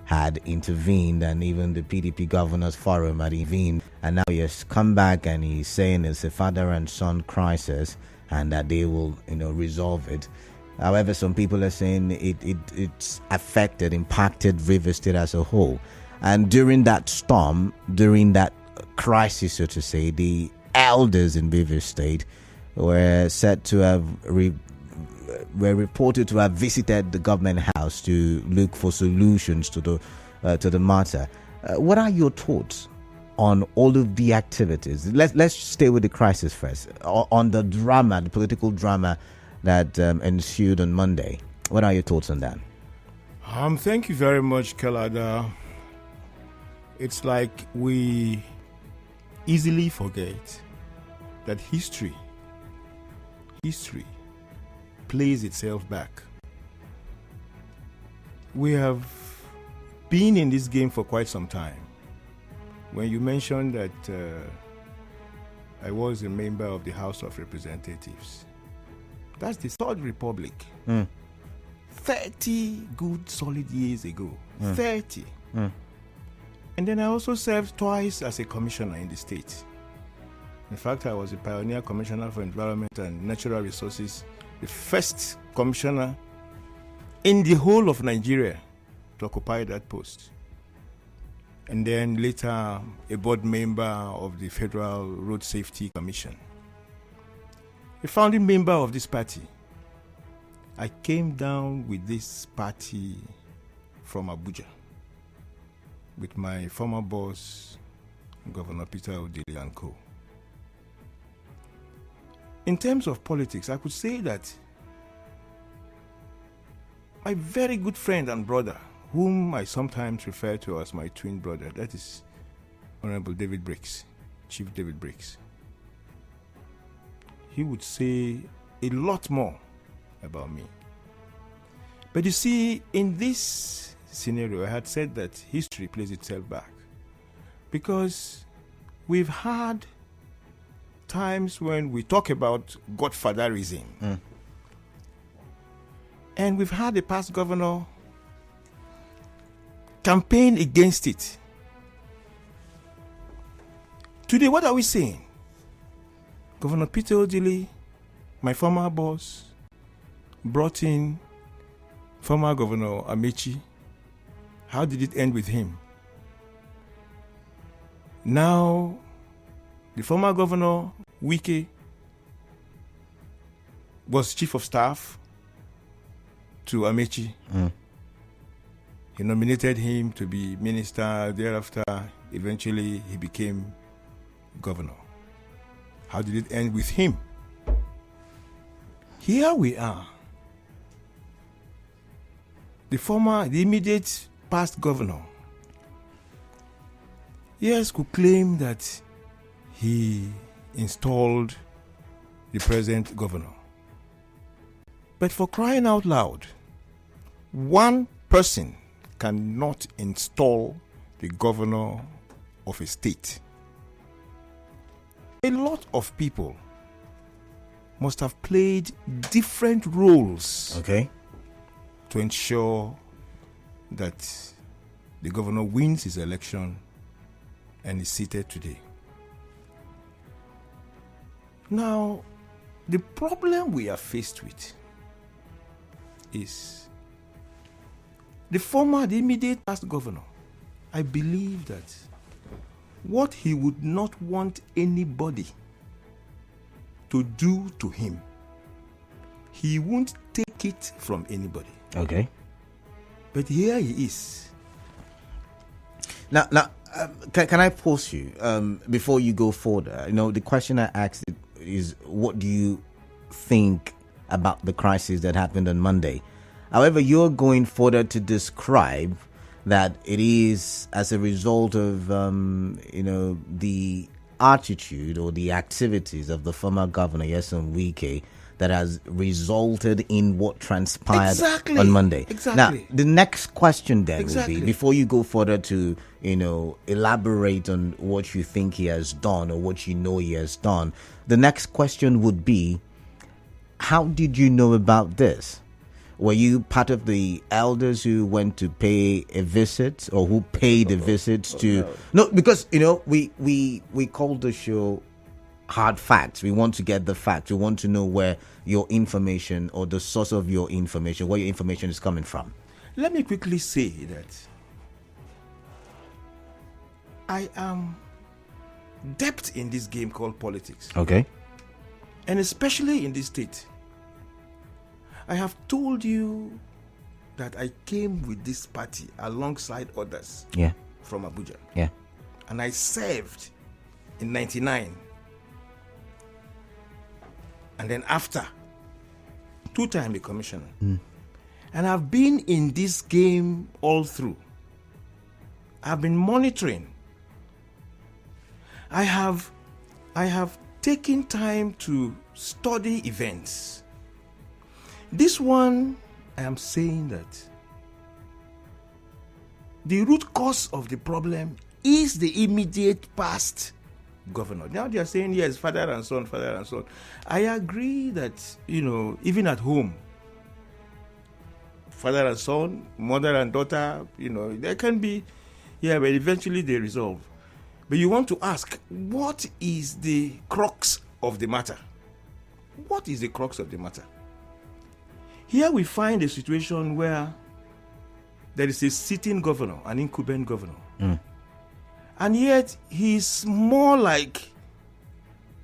had intervened, and even the PDP Governors Forum had intervened, and now he has come back and he's saying it's a father and son crisis and that they will, resolve it. However, some people are saying it's impacted Rivers State as a whole. And during that storm, during that crisis, so to say, the elders in Rivers State were said to have were reported to have visited the government house to look for solutions to the matter. What are your thoughts on all of the activities? Let's stay with the crisis first. On the drama, the political drama that ensued on Monday. What are your thoughts on that? Thank you very much, Kelada. It's like we easily forget that history plays itself back. We have been in this game for quite some time. When you mentioned that I was a member of the House of Representatives, that's the Third Republic. 30 good solid years ago. 30. And then I also served twice as a commissioner in the state. In fact, I was a pioneer commissioner for environment and natural resources, the first commissioner in the whole of Nigeria to occupy that post. And then later, a board member of the Federal Road Safety Commission. A founding member of this party. I came down with this party from Abuja with my former boss, Governor Peter Odili and co. In terms of politics, I could say that my very good friend and brother, whom I sometimes refer to as my twin brother, that is Honorable David Briggs, Chief David Briggs. He would say a lot more about me. But you see, in this scenario, I had said that history plays itself back. Because we've had times when we talk about godfatherism. And we've had a past governor campaign against it. Today, what are we saying? Governor Peter Odili, my former boss, brought in former Governor Amechi. How did it end with him? Now, the former Governor Wike was chief of staff to Amechi. He nominated him to be minister. Thereafter, eventually, he became governor. How did it end with him? Here we are. The immediate past governor, yes, could claim that he installed the present governor. But for crying out loud, one person cannot install the governor of a state. A lot of people must have played different roles to ensure that the governor wins his election and is seated today. Now, the problem we are faced with is the immediate past governor. I believe that what he would not want anybody to do to him, he won't take it from anybody. Okay. But here he is. Now, can I pause you before you go further? The question I asked is, what do you think about the crisis that happened on Monday? However, you're going further to describe that it is as a result of, the attitude or the activities of the former governor, Nyesom Wike, that has resulted in what transpired on Monday. Now, the next question then will be, before you go further to, elaborate on what you think he has done or what you know he has done, the next question would be, how did you know about this? Were you part of the elders who went to pay a visit, or who paid a visit to? No, because we call the show Hard Facts. We want to get the facts. We want to know where your information, or the source of your information, where your information is coming from. Let me quickly say that I am depth in this game called politics. Okay. And especially in this state. I have told you that I came with this party alongside others from Abuja. Yeah. And I served in 99. And then after, 2-time a commissioner. And I've been in this game all through. I've been monitoring. I have taken time to study events. This one, I am saying that the root cause of the problem is the immediate past governor. Now they are saying, yes, father and son, father and son. I agree that, even at home, father and son, mother and daughter, there can be, but eventually they resolve. But you want to ask, what is the crux of the matter? What is the crux of the matter? Here we find a situation where there is a sitting governor, an incumbent governor. And yet he's more like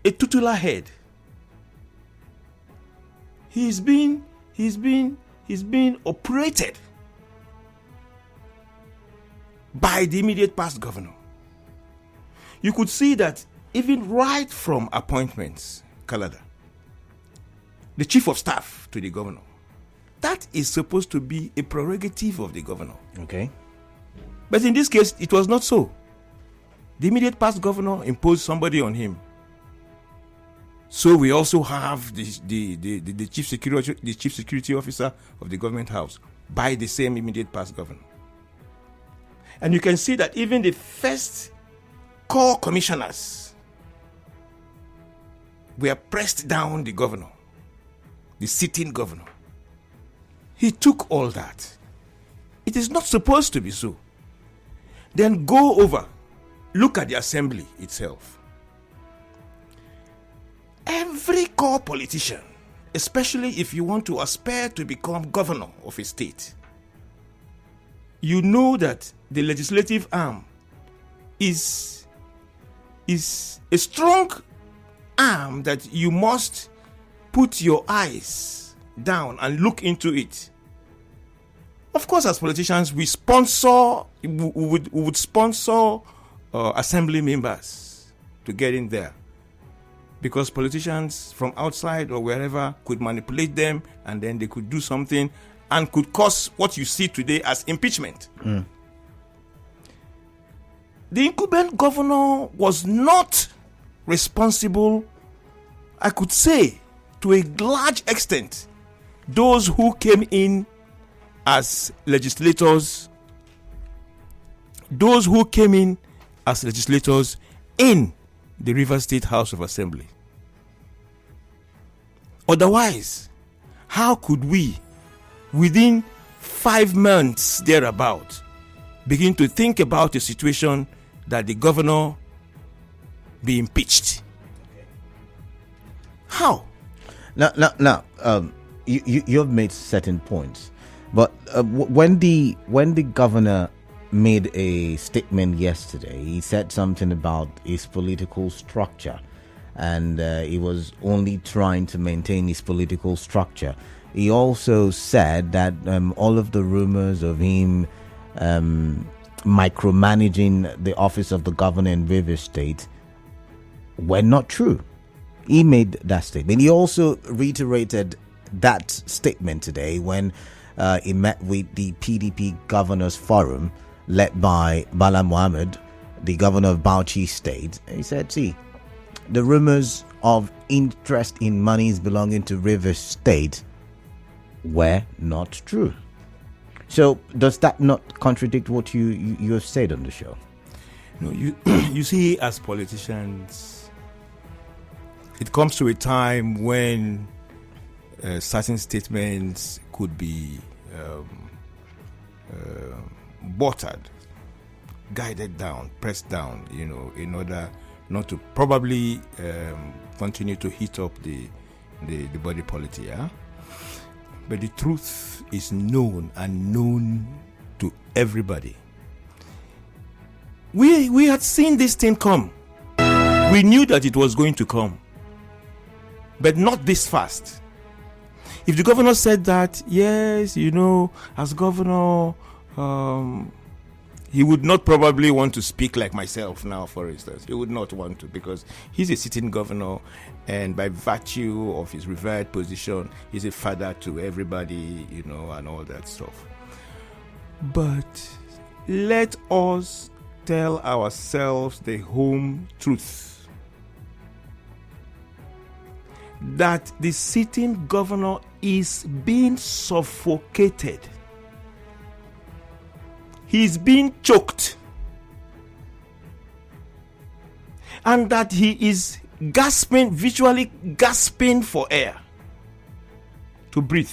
a tutelar head. He's been operated by the immediate past governor. You could see that even right from appointments, Kalada, the chief of staff to the governor, that is supposed to be a prerogative of the governor. Okay. But in this case, it was not so. The immediate past governor imposed somebody on him. So we also have the chief security officer of the government house by the same immediate past governor. And you can see that even the first core commissioners were pressed down the governor, the sitting governor. He took all that. It is not supposed to be so. Then go over, look at the assembly itself. Every core politician, especially if you want to aspire to become governor of a state, you know that the legislative arm is a strong arm that you must put your eyes down and look into it. Of course, as politicians, we would sponsor assembly members to get in there, because politicians from outside or wherever could manipulate them, and then they could do something and could cause what you see today as impeachment. The incumbent governor was not responsible, I could say, to a large extent. Those who came in as legislators, in the Rivers State House of Assembly. Otherwise, how could we, within 5 months thereabout, begin to think about a situation that the governor be impeached? How? Now, you've made certain points, but when the governor made a statement yesterday, he said something about his political structure, and he was only trying to maintain his political structure. He also said that all of the rumors of him micromanaging the office of the governor in Rivers State were not true. He made that statement. He also reiterated that statement today when he met with the PDP Governors Forum led by Bala Mohammed, the governor of Bauchi State. He said, see, the rumors of interest in monies belonging to Rivers State were not true. So does that not contradict what you have said on the show? No, you see, as politicians, it comes to a time when certain statements could be watered, guided down, pressed down, in order not to probably continue to heat up the body politic. Yeah? But the truth is known and known to everybody. We had seen this thing come. We knew that it was going to come, but not this fast. If the governor said that, yes, as governor, he would not probably want to speak like myself now, for instance. He would not want to, because he's a sitting governor, and by virtue of his revered position, he's a father to everybody, and all that stuff. But let us tell ourselves the home truth, that the sitting governor is being suffocated. He's being choked, and that he is visually gasping for air to breathe.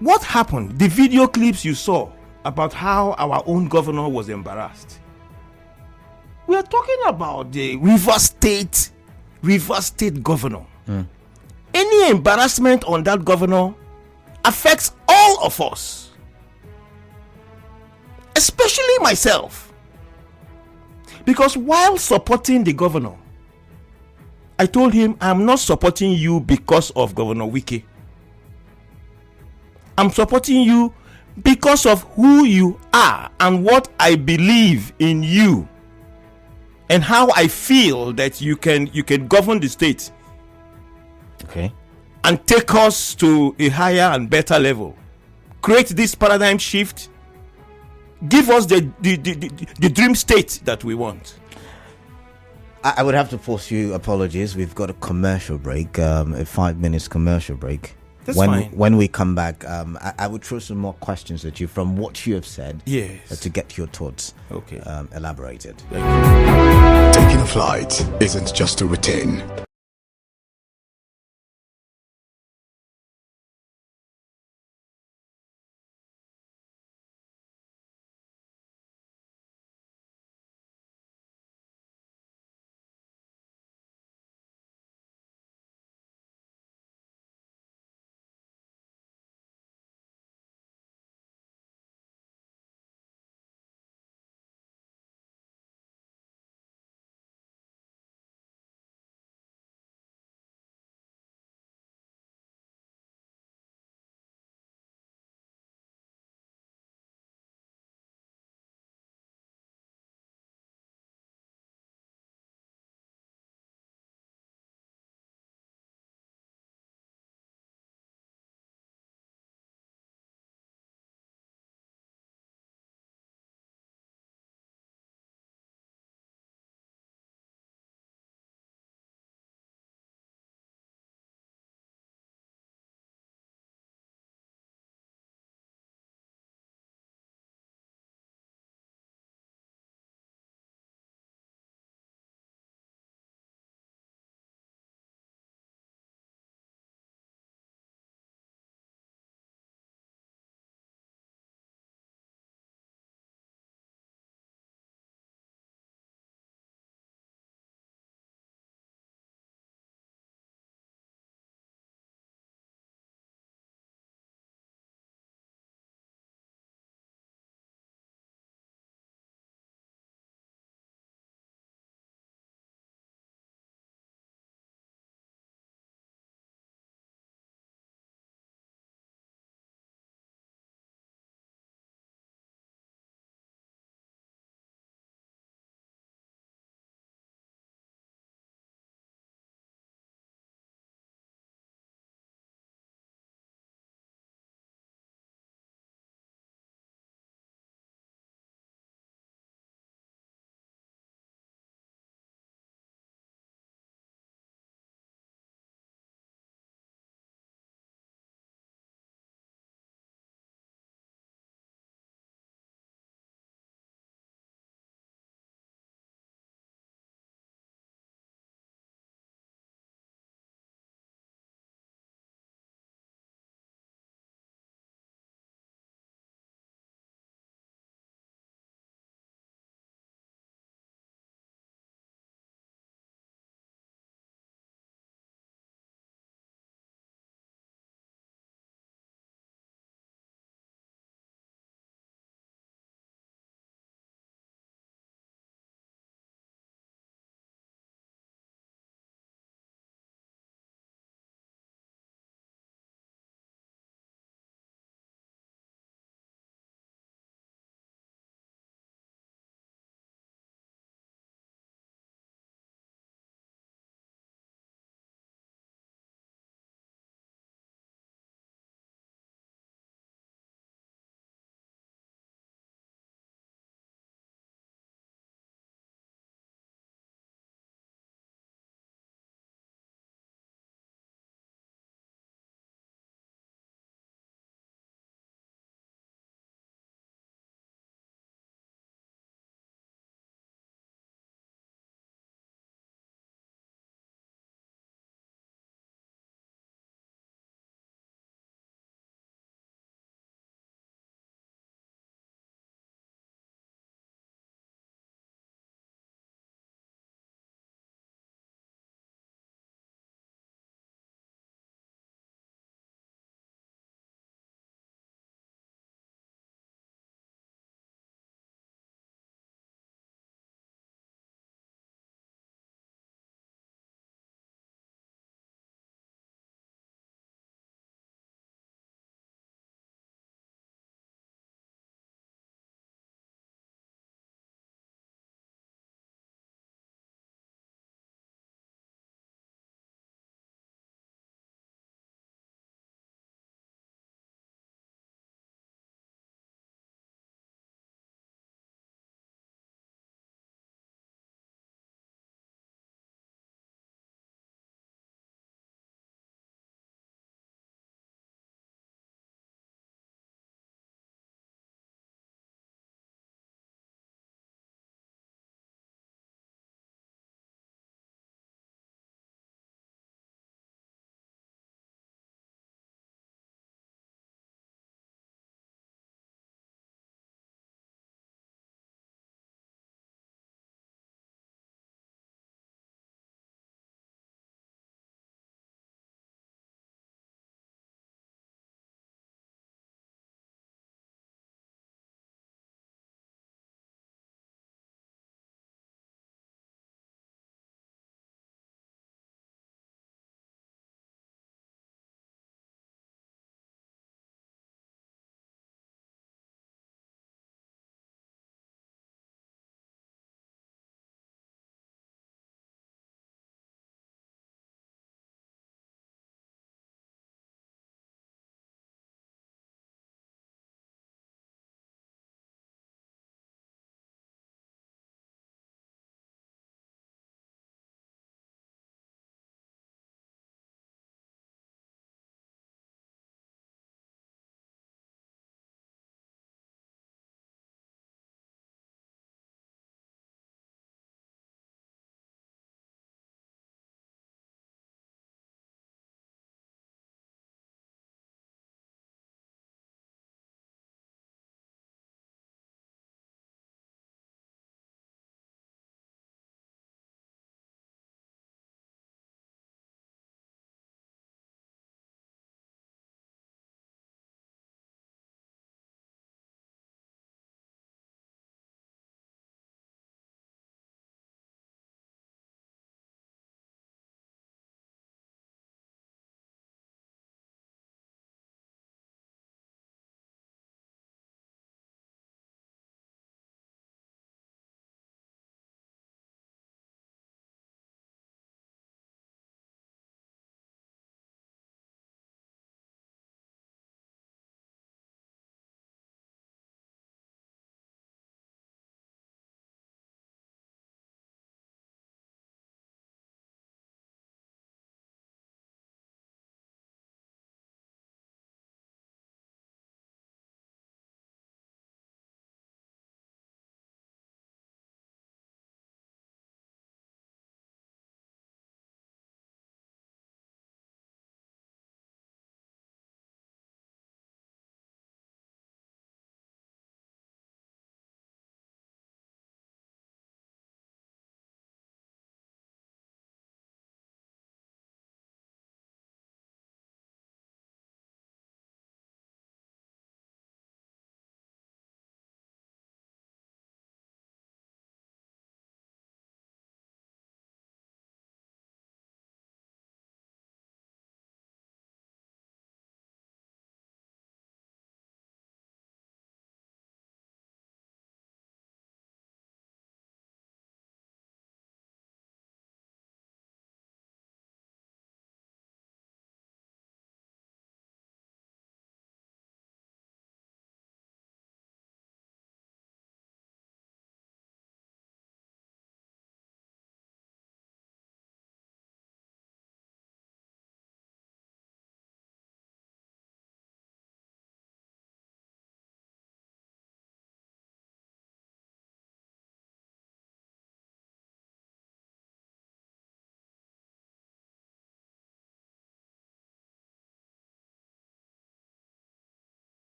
What happened? The video clips you saw about how our own governor was embarrassed. We are talking about the Rivers State governor. Any embarrassment on that governor affects all of us, especially myself, because while supporting the governor, I told him, I'm not supporting you because of Governor Wike. I'm supporting you because of who you are and what I believe in you, and how I feel that you can govern the state, okay, and take us to a higher and better level, create this paradigm shift, give us the dream state that we want. I would have to force you apologies. We've got a commercial break, a 5 minutes commercial break. That's fine. When we come back, I would throw some more questions at you from what you have said, yes, to get your thoughts elaborated. Taking a flight isn't just a routine.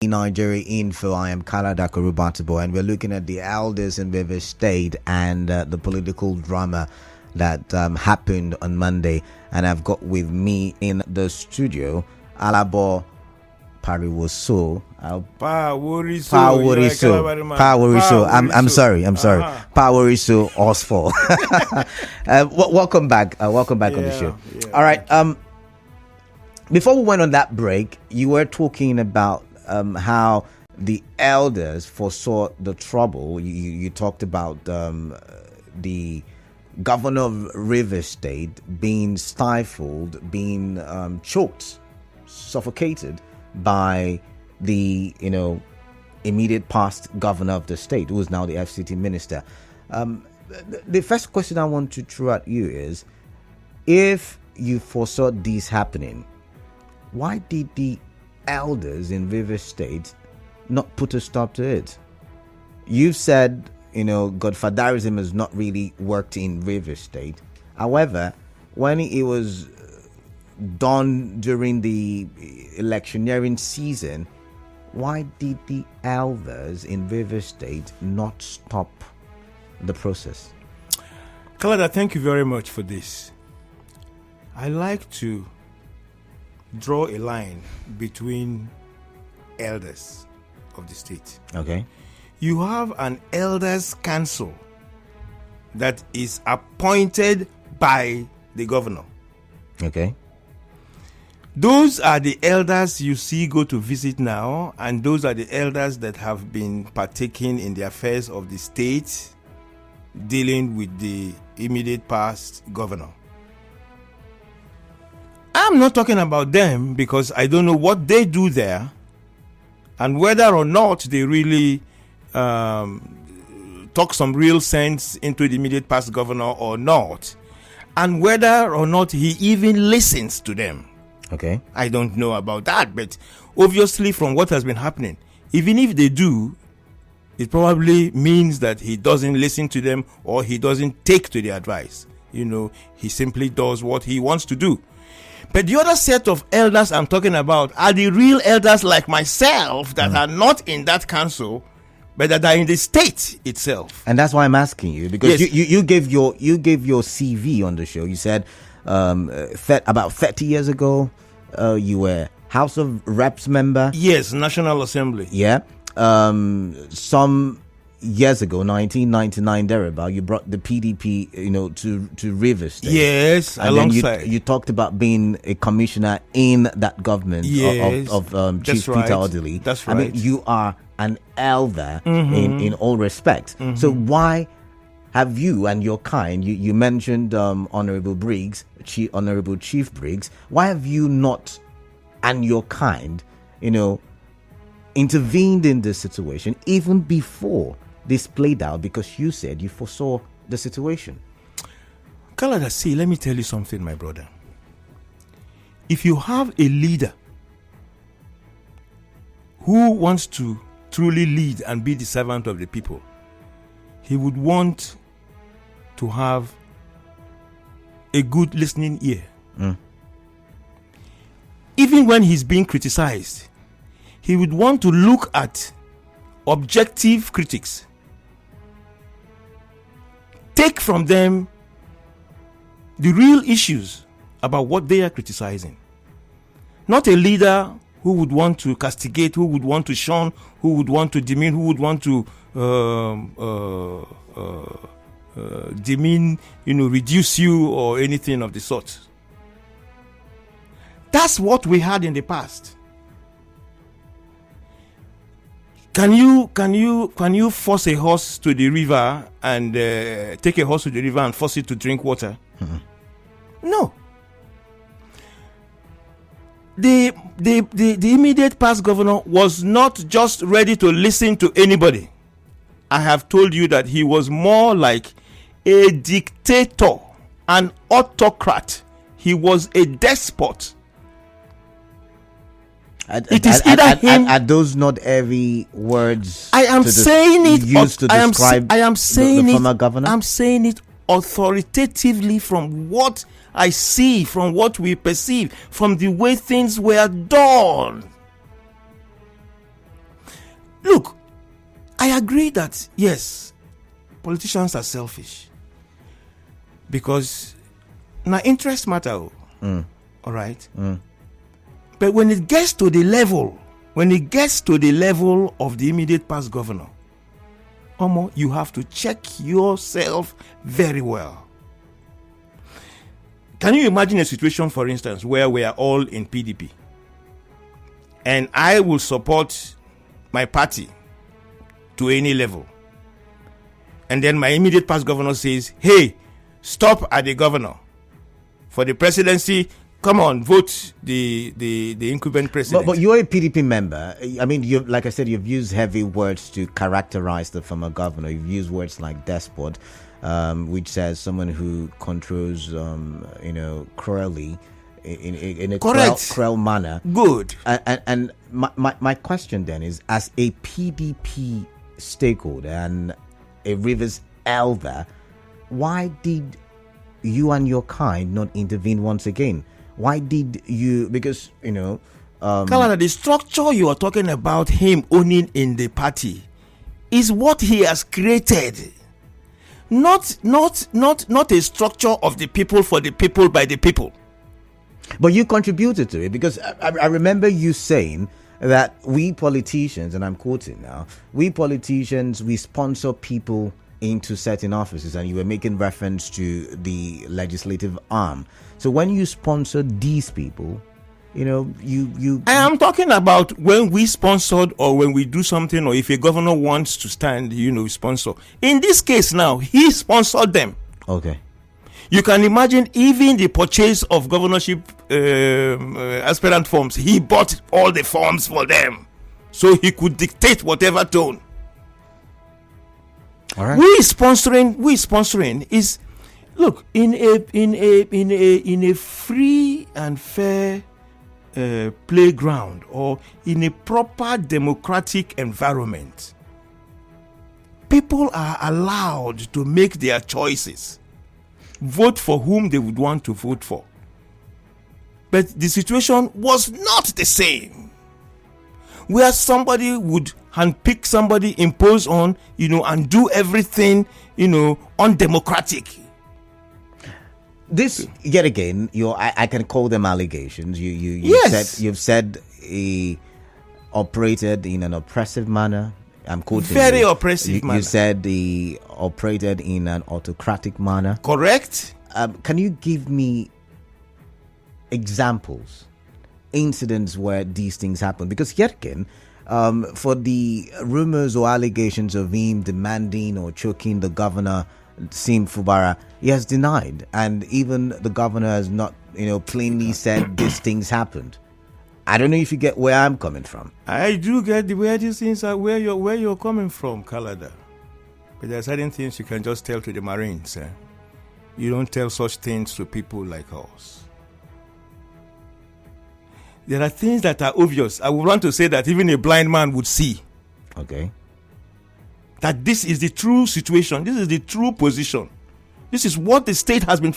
Nigeria Info. I am Kalada Kurubatibo, and we're looking at the elders in River State and the political drama that happened on Monday. And I've got with me in the studio Alabo, Paworiso. I'm sorry. Paworiso, Horsfall. Welcome back on the show. Yeah. All right. Before we went on that break, you were talking about how the elders foresaw the trouble. You talked about the governor of River State being stifled, being choked, suffocated by the immediate past governor of the state, who is now the FCT minister. The first question I want to throw at you is, if you foresaw this happening, why did the elders in River State not put a stop to it? You've said godfatherism has not really worked in River State. However, when it was done during the electioneering season, why did the elders in River State not stop the process? Kalada, thank you very much for this. I like to draw a line between elders of the state. Okay. You have an elders council that is appointed by the governor. Okay. Those are the elders you see go to visit now, and those are the elders that have been partaking in the affairs of the state, dealing with the immediate past governor. I'm not talking about them because I don't know what they do there and whether or not they really talk some real sense into the immediate past governor or not, and whether or not he even listens to them. Okay. I don't know about that, but obviously from what has been happening, even if they do, it probably means that he doesn't listen to them or he doesn't take to the advice. He simply does what he wants to do. But the other set of elders I'm talking about are the real elders like myself that are not in that council, but that are in the state itself. And that's why I'm asking you, because Yes. you gave your CV on the show. You said about 30 years ago you were House of Reps member. Yes, National Assembly. Yeah. Some years ago, 1999 thereabout, you brought the PDP to River State. Yes, and alongside. then you talked about being a commissioner in that government. Yes, of Chief right. Peter Odili. That's I mean, right. you are an elder in all respect. So why have you and your kind, you mentioned Honorable Briggs, Honorable Chief Briggs, why have you not and your kind intervened in this situation even before this played out, because you said you foresaw the situation? Kalada, see, let me tell you something, my brother. If you have a leader who wants to truly lead and be the servant of the people, he would want to have a good listening ear. Even when he's being criticized, he would want to look at objective critics, take from them the real issues about what they are criticizing. Not a leader who would want to castigate, who would want to shun, who would want to demean, who would want to demean, reduce you or anything of the sort. That's what we had in the past. Can you force a horse to the river and take a horse to the river and force it to drink water? No. The immediate past governor was not just ready to listen to anybody. I have told you that he was more like a dictator, an autocrat. He was a despot. It is either him. Are those not heavy words? I am saying it. Used to describe the former governor. I'm saying it authoritatively from what I see, from what we perceive, from the way things were done. Look, I agree that, yes, politicians are selfish. Because now interest matter. All right? But when it gets to the level of the immediate past governor, you have to check yourself very well. Can you imagine a situation, for instance, where we are all in PDP and I will support my party to any level, and then my immediate past governor says, hey, stop at the governor for the presidency, come on, vote the incumbent president. But you're a PDP member. I mean, like I said, you've used heavy words to characterize the former governor. You've used words like despot, which says someone who controls, cruelly, in a cruel manner. Good. And my question then is, as a PDP stakeholder and a Rivers elder, why did you and your kind not intervene once again? Why did you? Because Kalada, the structure you are talking about him owning in the party is what he has created. Not a structure of the people, for the people, by the people. But you contributed to it, because I remember you saying that we politicians, and I'm quoting now, we politicians, we sponsor people into certain offices, and you were making reference to the legislative arm. So when you sponsor these people, you I am talking about when we sponsored, or when we do something, or if a governor wants to stand, sponsor. In this case now, he sponsored them. Okay. You can imagine even the purchase of governorship aspirant forms. He bought all the forms for them, so he could dictate whatever tone. All right. We sponsoring is, look, in a free and fair playground, or in a proper democratic environment, people are allowed to make their choices, vote for whom they would want to vote for. But the situation was not the same, where somebody would handpick somebody, impose on, and do everything, undemocratic. This, yet again, I can call them allegations. You've said he operated in an oppressive manner. I'm quoting very you. Oppressive manner. You said he operated in an autocratic manner. Correct. Can you give me examples, incidents where these things happen? Because yet again, for the rumors or allegations of him demanding or choking the governor, Sim Fubara, he has denied, and even the governor has not, plainly said these things happened. I don't know if you get where I'm coming from. I do get where these things are, where you're coming from, Kalada. But there are certain things you can just tell to the Marines. You don't tell such things to people like us. There are things that are obvious. I would want to say that even a blind man would see. Okay. That this is the true situation. This is the true position. This is what the state has been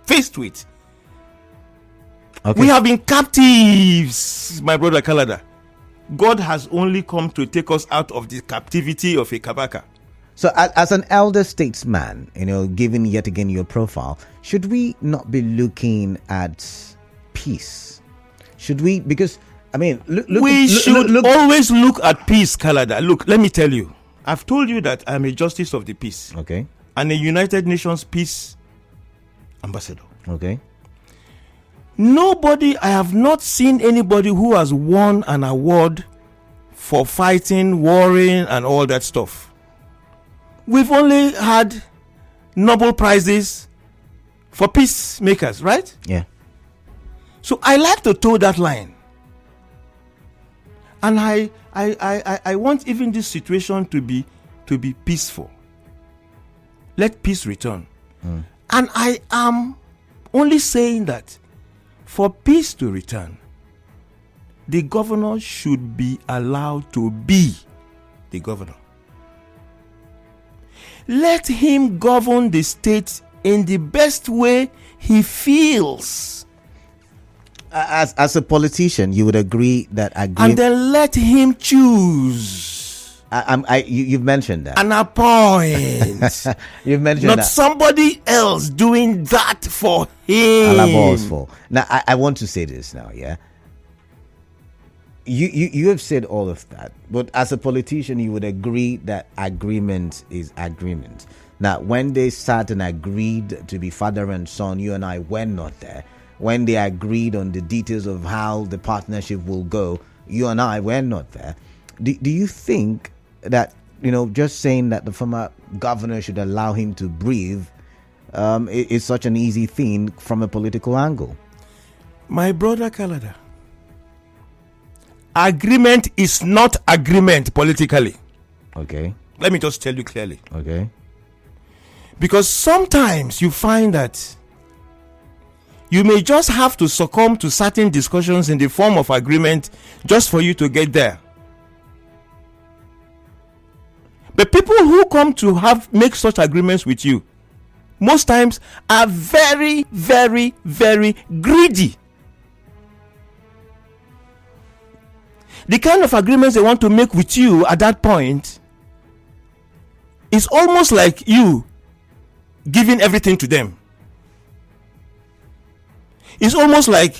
faced with. Okay. We have been captives, my brother Kalada. God has only come to take us out of the captivity of a kabaka. So as an elder statesman, given yet again your profile, should we not be looking at peace? Should we? Because, we should always look at peace, Kalada. Look, let me tell you. I've told you that I'm a justice of the peace. Okay. And a United Nations peace ambassador. Okay. I have not seen anybody who has won an award for fighting, warring, and all that stuff. We've only had Nobel Prizes for peacemakers, right? Yeah. So I like to toe that line. And I want even this situation to be peaceful. Let peace return. And I am only saying that for peace to return, the governor should be allowed to be the governor. Let him govern the state in the best way he feels. As a politician, you would agree that agreement... And then let him choose. You've mentioned that. And appoint. You've mentioned not that. somebody else doing that for him. Alabo Horsfall. Now, I want to say this now, yeah? You have said all of that, but as a politician, you would agree that agreement is agreement. Now, when they sat and agreed to be father and son, you and I were not there. When they agreed on the details of how the partnership will go, you and I were not there. Do you think that, just saying that the former governor should allow him to breathe is such an easy thing from a political angle? My brother Kalada, agreement is not agreement politically. Okay. Let me just tell you clearly. Okay. Because sometimes you find that you may just have to succumb to certain discussions in the form of agreement just for you to get there. But people who come to make such agreements with you, most times are very, very, very greedy. The kind of agreements they want to make with you at that point is almost like you giving everything to them. It's almost like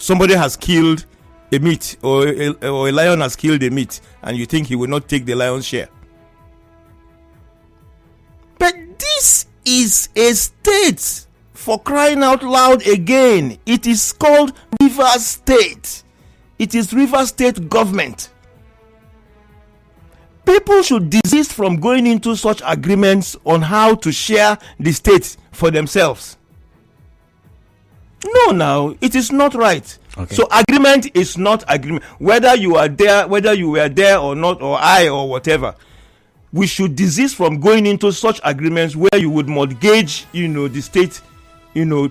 somebody has killed a meat, or a lion has killed a meat, and you think he will not take the lion's share. But this is a state, for crying out loud again. It is called Rivers State. It is Rivers State government. People should desist from going into such agreements on how to share the state for themselves. No, now it is not right. Okay. So agreement is not agreement. Whether you are there, whether you were there or not, or I or whatever, we should desist from going into such agreements where you would mortgage, the state, to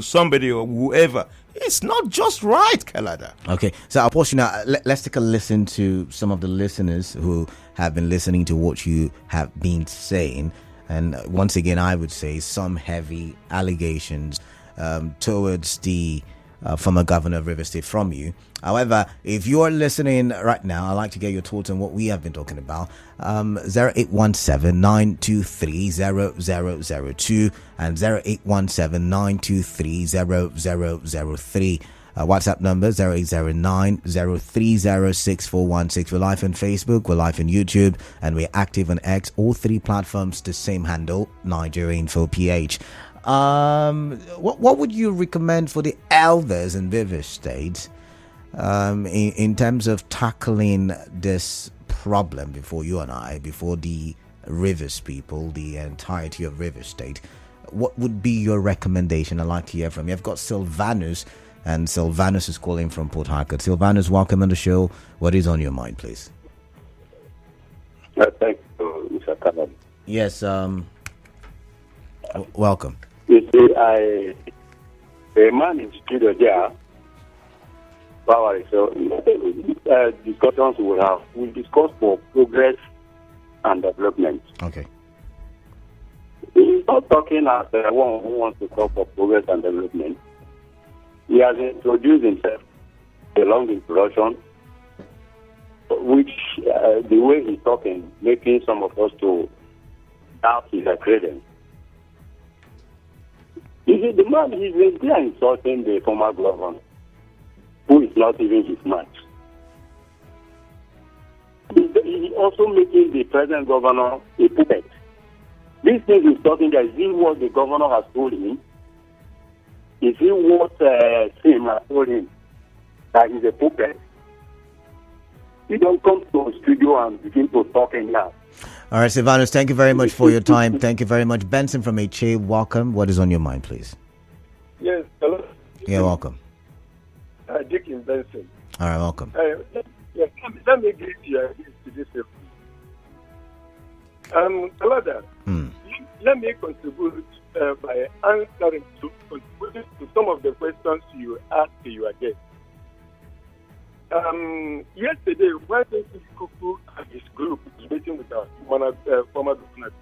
somebody or whoever. It's not just right, Kalada. Okay, so I'll pause you now. Let's take a listen to some of the listeners who have been listening to what you have been saying. And once again, I would say some heavy allegations towards the former governor of Rivers State from you. However, if you're listening right now, I'd like to get your thoughts on what we have been talking about. 0817-923-0002 and 0817-923-0003. WhatsApp number 0809-030-6416. We're live on Facebook, we're live on YouTube, and we're active on X. All three platforms, the same handle, Nigeria Info PH. What would you recommend for the elders in Rivers State in terms of tackling this problem before you and I, before the Rivers people, the entirety of Rivers State? What would be your recommendation? I'd like to hear from you. I've got Sylvanus, and Sylvanus is calling from Port Harcourt. Sylvanus, welcome on the show. What is on your mind, please? Thank you, Mr. Kanan. Yes, welcome. You see, a man in studio there, Paworiso, discussions we'll discuss for progress and development. Okay. He's not talking as one who wants to talk for progress and development. He has introduced himself a long introduction, which the way he's talking, making some of us to doubt his credence. You see, the man is there insulting the former governor, who is not even his match. He's also making the present governor a puppet. This thing he's talking about, is it what the governor has told him? Is it what Tim has told him? That he's a puppet? You don't come to a studio and begin to talk anyhow. All right, Sylvanus, thank you very much for your time. Thank you very much. Benson from HA, welcome. What is on your mind, please? Yes, hello. Yeah, welcome. Dick in Benson. All right, welcome. Let me greet you to this. Kalada, let me contribute by answering to some of the questions you asked your guest. Yesterday, when Kuku and his group was meeting with our former governor,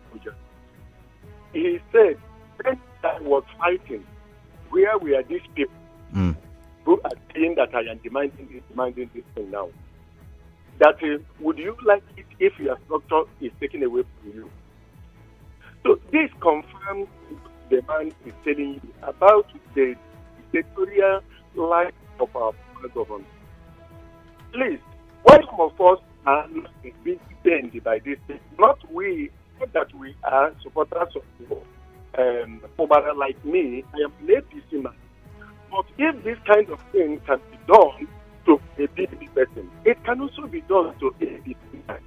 he said, when I was fighting, where were these people who are saying that I am demanding this thing now? That would you like it if your structure is taken away from you? So this confirms the man is telling you about the dictatorial life of our government. Please, why some of us are being pained by this thing? Not that we are supporters of Obama like me. I am an APC man. But if this kind of thing can be done to a PDP person, it can also be done to a PDP man.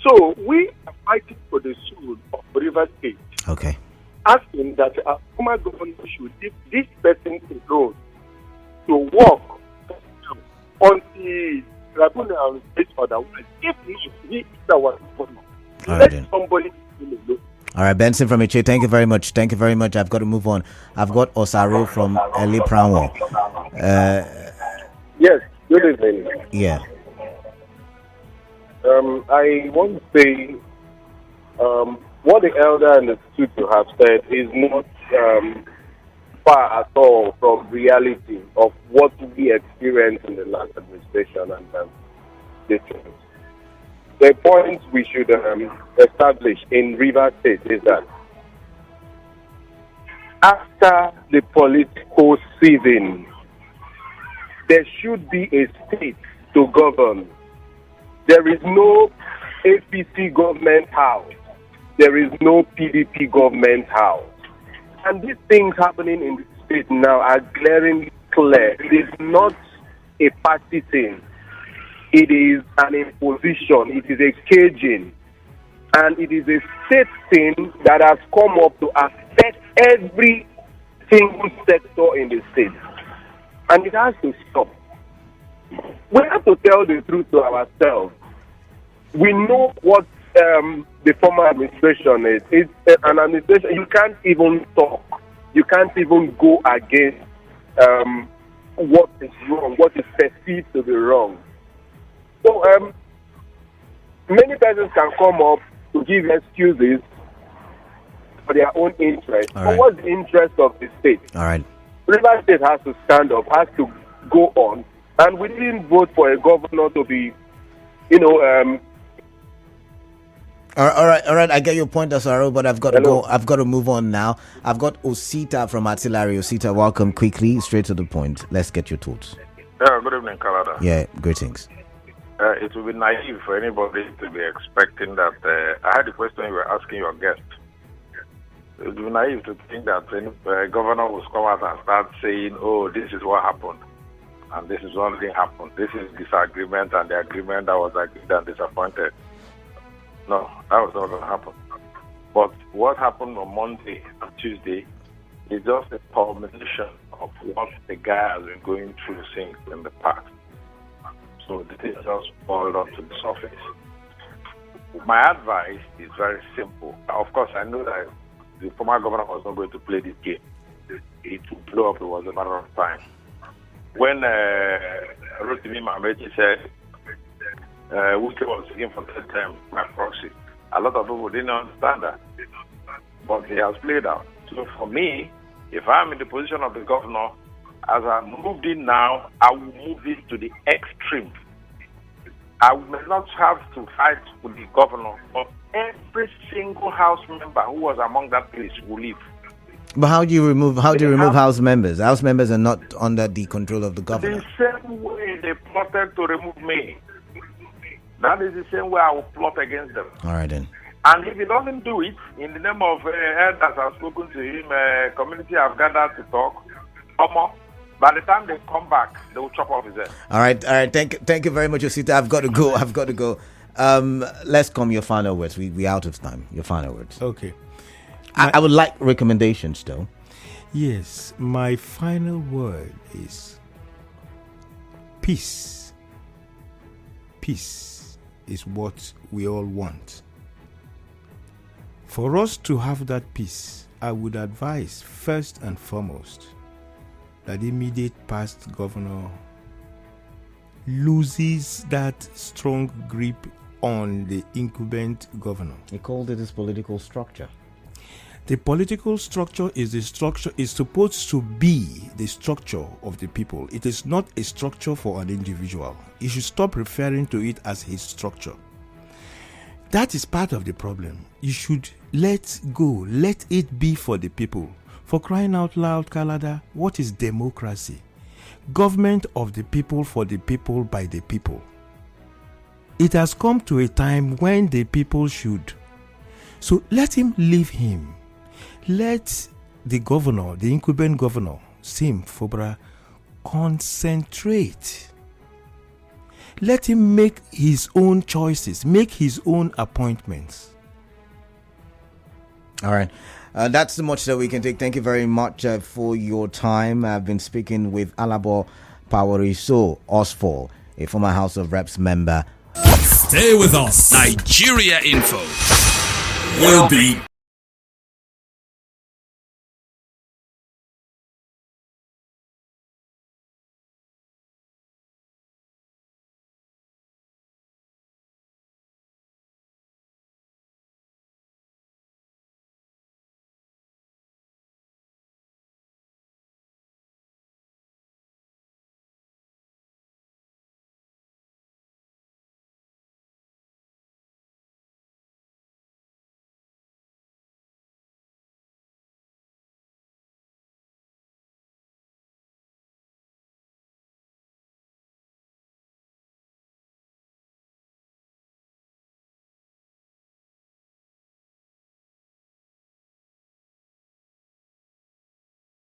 So we are fighting for the soul of River State. Okay. Asking that our former government should give this person a road to walk on the tribunal state otherwise. If he is our governor, let somebody alone. All right, Benson from Iche, thank you very much. Thank you very much. I've got to move on. I've got Osaro from Eli Pranwo. Yes, good evening. Yeah. I want to say what the elder and the studio have said is not far at all from reality of what we experienced in the last administration and the truth. The point we should establish in River State is that after the political season, there should be a state to govern. There is no APC government house. There is no PDP government house. And these things happening in the state now are glaringly clear. It is not a party thing. It is an imposition. It is a caging. And it is a state thing that has come up to affect every single sector in the state. And it has to stop. We have to tell the truth to ourselves. We know what the former administration is. It's an administration. You can't even talk. You can't even go against what is wrong, what is perceived to be wrong. So many persons can come up to give excuses for their own interest. All But right. what's the interest of the state? All right. River State has to stand up, has to go on. And we didn't vote for a governor to be, All right. I get your point, Osaro, but I've got to go. I've got to move on now. I've got Osita from Artillery. Osita, welcome quickly, straight to the point. Let's get your thoughts. Good evening, Canada. Yeah, greetings. It would be naive for anybody to be expecting that. I had the question you were asking your guest. It would be naive to think that a governor will come out and start saying, "Oh, this is what happened, and this is what didn't happen. This is disagreement, and the agreement that was agreed and disappointed." No, that was not going to happen. But what happened on Monday and Tuesday is just a culmination of what the guy has been going through since in the past. So the thing just boiled up to the surface. My advice is very simple. Of course, I know that the former governor was not going to play this game. It would blow up. It was a matter of time. When Rotimi Mamechi said Wike was seeking for third term by proxy, a lot of people didn't understand that. But it has played out. So for me, if I'm in the position of the governor, as I moved in now, I will move it to the extreme. I may not have to fight with the governor, but every single house member who was among that place will leave. But how do you remove house members? House members are not under the control of the governor. The same way they plotted to remove me. That is the same way I will plot against them. All right then. And if he doesn't do it, in the name of elders have spoken to him, community have gathered to talk, by the time they come back, they will chop off his head. All right. Thank you very much, Osita. I've got to go. Let's come your final words. We out of time. Your final words. Okay. I would like recommendations, though. Yes, my final word is peace. Peace is what we all want. For us to have that peace, I would advise first and foremost that the immediate past governor loses that strong grip on the incumbent governor. He called it his political structure. The political structure is supposed to be the structure of the people. It is not a structure for an individual. You should stop referring to it as his structure. That is part of the problem. You should let go. Let it be for the people. For crying out loud, Kalada, what is democracy? Government of the people, for the people, by the people. It has come to a time when the people should. So let him leave him. Let the governor, the incumbent governor, Sim Fobra, concentrate. Let him make his own choices, make his own appointments. All right. That's the much that we can take. Thank you very much for your time. I've been speaking with Alabo Paworiso, Horsfall, a former House of Reps member. Stay with us. Nigeria Info will be